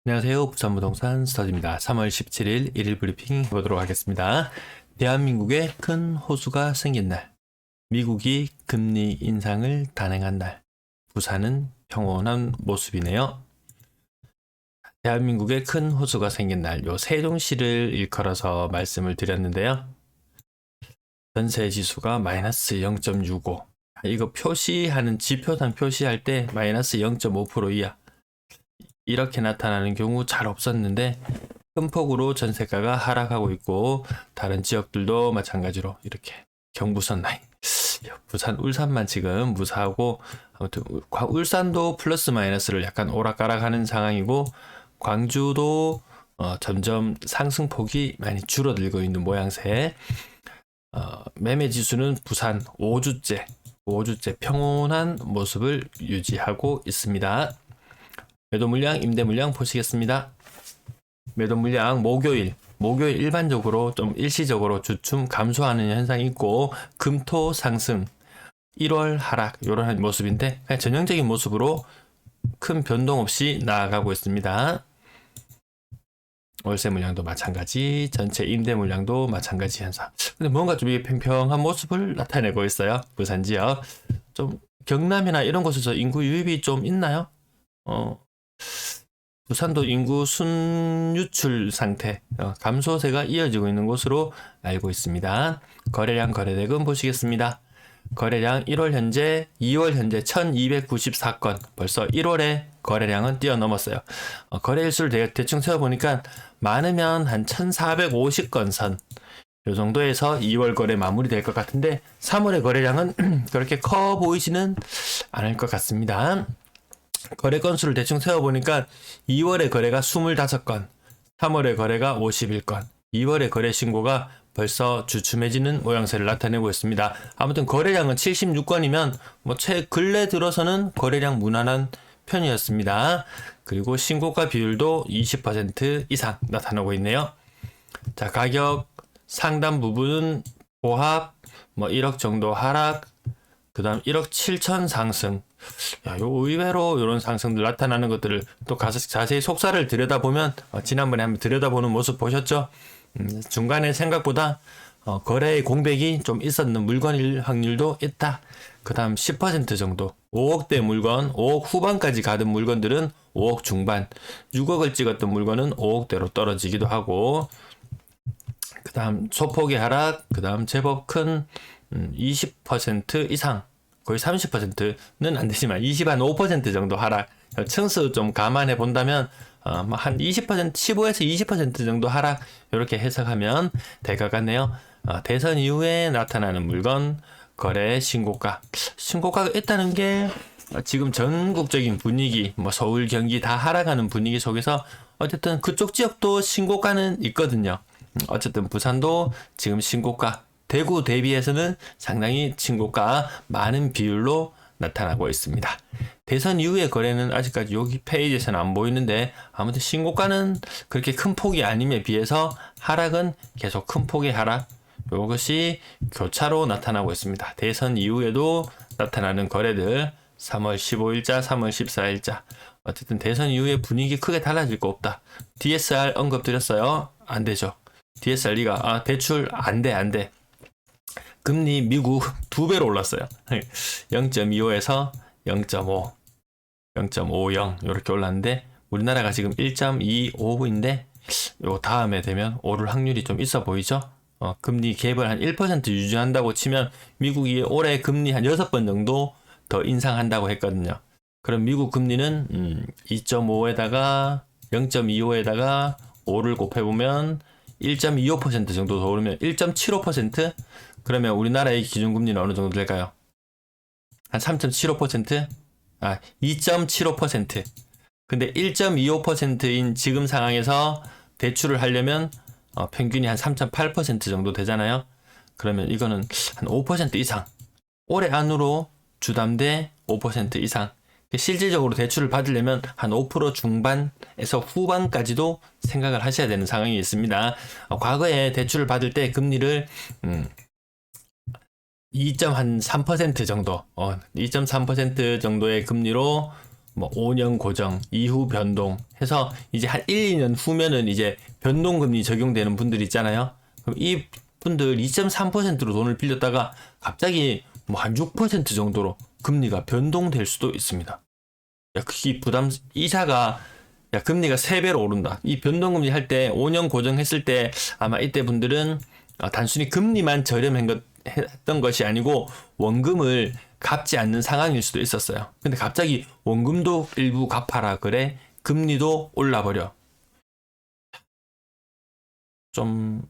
안녕하세요. 부산부동산 스터디입니다. 3월 17일 1일 브리핑 해보도록 하겠습니다. 대한민국에 큰 호수가 생긴 날, 미국이 금리 인상을 단행한 날, 부산은 평온한 모습이네요. 대한민국에 큰 호수가 생긴 날, 요 세종시를 일컬어서 말씀을 드렸는데요. 전세 지수가 마이너스 0.65. 이거 표시하는 지표상 표시할 때 마이너스 0.5% 이하. 이렇게 나타나는 경우 잘 없었는데 큰 폭으로 전세가가 하락하고 있고 다른 지역들도 마찬가지로 이렇게 경부선 라인 부산 울산만 지금 무사하고 아무튼 울산도 플러스 마이너스를 약간 오락가락하는 상황이고 광주도 점점 상승폭이 많이 줄어들고 있는 모양새. 매매 지수는 부산 5주째 평온한 모습을 유지하고 있습니다. 매도 물량, 임대 물량 보시겠습니다. 매도 물량 목요일 일반적으로 좀 일시적으로 주춤 감소하는 현상이 있고 금토 상승 1월 하락 이런 모습인데 그냥 전형적인 모습으로 큰 변동 없이 나아가고 있습니다. 월세 물량도 마찬가지, 전체 임대 물량도 마찬가지 현상. 근데 뭔가 좀 이게 평평한 모습을 나타내고 있어요. 부산 지역. 좀 경남이나 이런 곳에서 인구 유입이 좀 있나요? 부산도 인구 순유출 상태, 감소세가 이어지고 있는 것으로 알고 있습니다. 거래량, 거래대금 보시겠습니다. 거래량 1월 현재, 2월 현재 1294건, 벌써 1월에 거래량은 뛰어넘었어요. 거래일수를 대충 세어보니까 많으면 한 1450건 선, 이 정도에서 2월 거래 마무리될 것 같은데 3월의 거래량은 그렇게 커 보이지는 않을 것 같습니다. 거래 건수를 대충 세어보니까 2월의 거래가 25건, 3월의 거래가 51건, 2월의 거래 신고가 벌써 주춤해지는 모양새를 나타내고 있습니다. 아무튼 거래량은 76건이면 근래 들어서는 거래량 무난한 편이었습니다. 그리고 신고가 비율도 20% 이상 나타나고 있네요. 자, 가격 상단 부분은 보합 1억 정도 하락, 그 다음 1억 7천 상승. 요 의외로 이런 상승들 나타나는 것들을 또 가서 자세히 속사를 들여다보면 지난번에 한번 들여다보는 모습 보셨죠? 중간에 생각보다 거래의 공백이 좀 있었는 물건일 확률도 있다. 그 다음 10% 정도 5억대 물건, 5억 후반까지 가던 물건들은 5억 중반, 6억을 찍었던 물건은 5억대로 떨어지기도 하고, 그 다음 소폭의 하락, 그 다음 제법 큰 20% 이상, 거의 30%는 안 되지만 5% 정도 하락. 층수 좀 감안해 본다면 한 20%, 15에서 20% 정도 하락, 이렇게 해석하면 될 것 같네요. 대선 이후에 나타나는 물건 거래 신고가가 있다는 게 지금 전국적인 분위기, 서울, 경기 다 하락하는 분위기 속에서 어쨌든 그쪽 지역도 신고가는 있거든요. 어쨌든 부산도 지금 신고가, 대구 대비해서는 상당히 신고가 많은 비율로 나타나고 있습니다. 대선 이후의 거래는 아직까지 여기 페이지에서는 안 보이는데 아무튼 신고가는 그렇게 큰 폭이 아님에 비해서 하락은 계속 큰 폭의 하락, 이것이 교차로 나타나고 있습니다. 대선 이후에도 나타나는 거래들 3월 15일자, 3월 14일자 어쨌든 대선 이후에 분위기 크게 달라질 거 없다. DSR 언급드렸어요. 안 되죠. DSR가 대출 안 돼. 금리 미국 2배로 올랐어요. 0.25에서 0.5, 0.50 이렇게 올랐는데 우리나라가 지금 1.25인데 요 다음에 되면 오를 확률이 좀 있어 보이죠? 금리 갭을 한 1% 유지한다고 치면 미국이 올해 금리 한 6번 정도 더 인상한다고 했거든요. 그럼 미국 금리는 2.5에다가 0.25에다가 5를 곱해보면 1.25% 정도 더 오르면 1.75%? 그러면 우리나라의 기준금리는 어느 정도 될까요? 한 3.75%? 2.75%. 근데 1.25%인 지금 상황에서 대출을 하려면 평균이 한 3.8% 정도 되잖아요. 그러면 이거는 한 5% 이상. 올해 안으로 주담대 5% 이상. 실질적으로 대출을 받으려면 한 5% 중반에서 후반까지도 생각을 하셔야 되는 상황이 있습니다. 과거에 대출을 받을 때 금리를 2.3% 정도, 2.3% 정도의 금리로 뭐 5년 고정, 이후 변동 해서 이제 한 1, 2년 후면은 이제 변동금리 적용되는 분들 있잖아요. 그럼 이 분들 2.3%로 돈을 빌렸다가 갑자기 뭐 한 6% 정도로 금리가 변동될 수도 있습니다. 야, 그게 이자가 야, 금리가 3배로 오른다. 이 변동금리 할 때 5년 고정했을 때 아마 이때 분들은 단순히 금리만 저렴했던 것이 아니고 원금을 갚지 않는 상황일 수도 있었어요. 근데 갑자기 원금도 일부 갚아라 그래 금리도 올라버려. 좀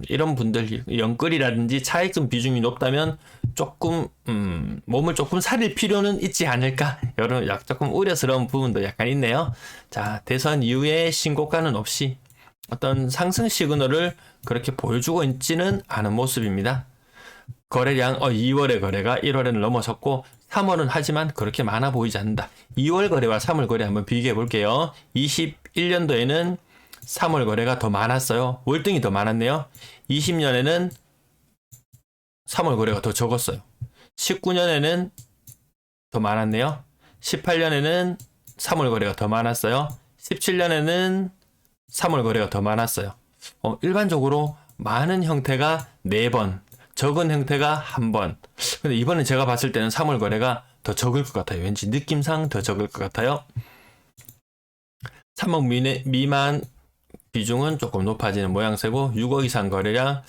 이런 분들 연끌이라든지 차익금 비중이 높다면 조금 몸을 조금 사릴 필요는 있지 않을까, 여러 조금 우려스러운 부분도 약간 있네요. 자, 대선 이후에 신고가는 없이 어떤 상승 시그널을 그렇게 보여주고 있지는 않은 모습입니다. 거래량 2월의 거래가 1월에는 넘어섰고 3월은 하지만 그렇게 많아 보이지 않는다. 2월 거래와 3월 거래 한번 비교해 볼게요. 21년도에는 3월 거래가 더 많았어요. 월등히 더 많았네요. 20년에는 3월 거래가 더 적었어요. 19년에는 더 많았네요. 18년에는 3월 거래가 더 많았어요. 17년에는 3월 거래가 더 많았어요. 일반적으로 많은 형태가 4번, 적은 형태가 1번. 근데 이번에 제가 봤을 때는 3월 거래가 더 적을 것 같아요. 왠지 느낌상 더 적을 것 같아요. 3억 미만 비중은 조금 높아지는 모양새고 6억 이상 거래량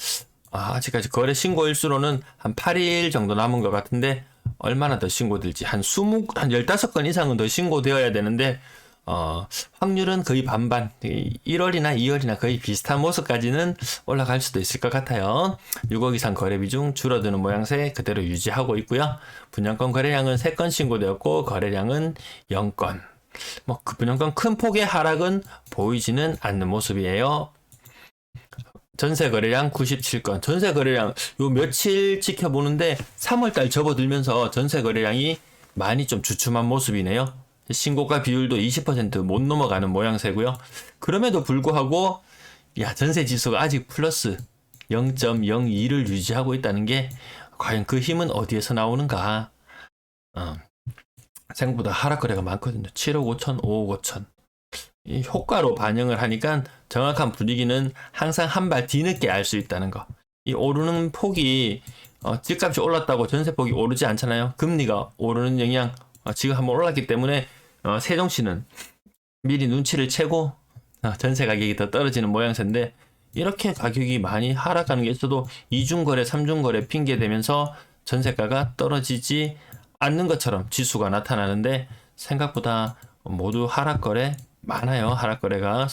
아직까지 거래 신고 일수로는 한 8일 정도 남은 것 같은데 얼마나 더 신고될지 한 15건 이상은 더 신고되어야 되는데 확률은 거의 반반, 1월이나 2월이나 거의 비슷한 모습까지는 올라갈 수도 있을 것 같아요. 6억 이상 거래 비중 줄어드는 모양새 그대로 유지하고 있고요. 분양권 거래량은 3건 신고되었고 거래량은 0건. 그 분양권 큰 폭의 하락은 보이지는 않는 모습이에요. 전세 거래량 97건. 전세 거래량 요 며칠 지켜보는데 3월달 접어들면서 전세 거래량이 많이 좀 주춤한 모습이네요. 신고가 비율도 20% 못 넘어가는 모양새고요. 그럼에도 불구하고 전세 지수가 아직 플러스 0.02를 유지하고 있다는 게 과연 그 힘은 어디에서 나오는가? 생각보다 하락 거래가 많거든요. 7억 5천, 5억 5천. 이 효과로 반영을 하니까 정확한 분위기는 항상 한 발 뒤늦게 알 수 있다는 거. 이 오르는 폭이 집값이 올랐다고 전세폭이 오르지 않잖아요. 금리가 오르는 영향 지금 한번 올랐기 때문에 세종시는 미리 눈치를 채고 전세 가격이 더 떨어지는 모양새인데 이렇게 가격이 많이 하락하는 게 있어도 이중거래, 삼중거래 핑계대면서 전세가가 떨어지지 않는 것처럼 지수가 나타나는데 생각보다 모두 하락거래 많아요. 하락거래가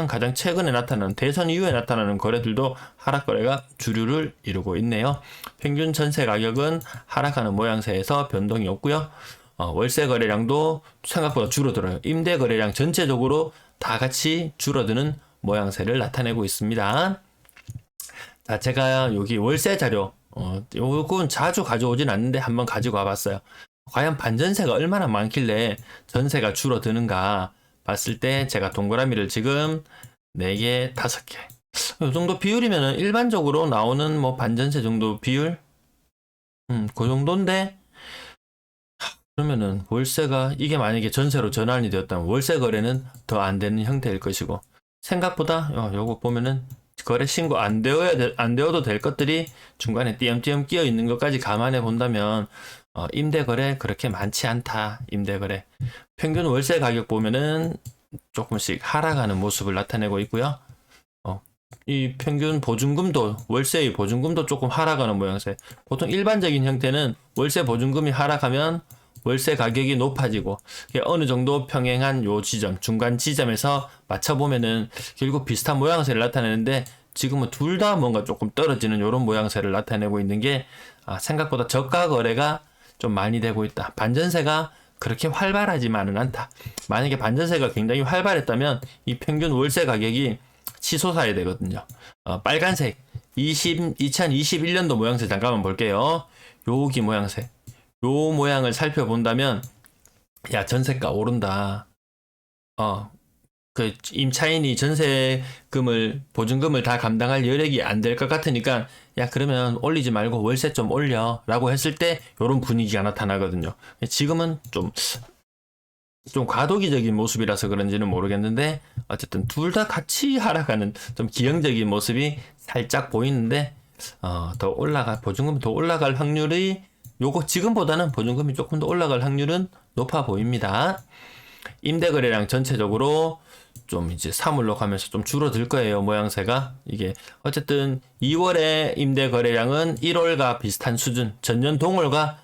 가장 최근에 나타나는 대선 이후에 나타나는 거래들도 하락거래가 주류를 이루고 있네요. 평균 전세 가격은 하락하는 모양새에서 변동이 없고요. 월세 거래량도 생각보다 줄어들어요. 임대 거래량 전체적으로 다 같이 줄어드는 모양새를 나타내고 있습니다. 자, 제가 여기 월세 자료 요건 자주 가져오진 않는데 한번 가지고 와봤어요. 과연 반전세가 얼마나 많길래 전세가 줄어드는가 봤을 때 제가 동그라미를 지금 4개, 5개 이 정도 비율이면 일반적으로 나오는 반전세 정도 비율 그 정도인데 그러면은 월세가 이게 만약에 전세로 전환이 되었다면 월세 거래는 더 안 되는 형태일 것이고 생각보다 요거 보면은 거래 신고 안 되어도 될 것들이 중간에 띄엄띄엄 끼어 있는 것까지 감안해 본다면 임대 거래 그렇게 많지 않다. 임대 거래 평균 월세 가격 보면은 조금씩 하락하는 모습을 나타내고 있고요. 이 평균 보증금도 월세의 보증금도 조금 하락하는 모양새. 보통 일반적인 형태는 월세 보증금이 하락하면 월세 가격이 높아지고 어느 정도 평행한 요 지점 중간 지점에서 맞춰보면은 결국 비슷한 모양새를 나타내는데 지금은 둘 다 뭔가 조금 떨어지는 이런 모양새를 나타내고 있는 게 생각보다 저가 거래가 좀 많이 되고 있다. 반전세가 그렇게 활발하지만은 않다. 만약에 반전세가 굉장히 활발했다면 이 평균 월세 가격이 치솟아야 되거든요. 빨간색 2021년도 모양새 잠깐만 볼게요. 여기 모양새 요 모양을 살펴본다면 전세가 오른다. 그 임차인이 전세금을 보증금을 다 감당할 여력이 안 될 것 같으니까 그러면 올리지 말고 월세 좀 올려 라고 했을 때 요런 분위기가 나타나거든요. 지금은 좀 좀 과도기적인 모습이라서 그런지는 모르겠는데 어쨌든 둘 다 같이 하락하는 좀 기형적인 모습이 살짝 보이는데 더 보증금이 더 올라갈 확률이 요거 지금보다는 보증금이 조금 더 올라갈 확률은 높아 보입니다. 임대거래량 전체적으로 좀 이제 사물로 가면서 좀 줄어들 거예요. 모양새가. 이게 어쨌든 2월에 임대 거래량은 1월과 비슷한 수준. 전년 동월과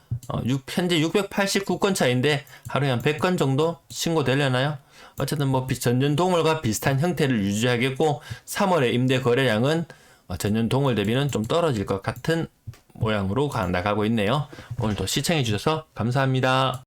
현재 689건 차인데 하루에 한 100건 정도 신고되려나요? 어쨌든 뭐 전년 동월과 비슷한 형태를 유지하겠고 3월에 임대 거래량은 전년 동월 대비는 좀 떨어질 것 같은 모양으로 나가고 있네요. 오늘도 시청해 주셔서 감사합니다.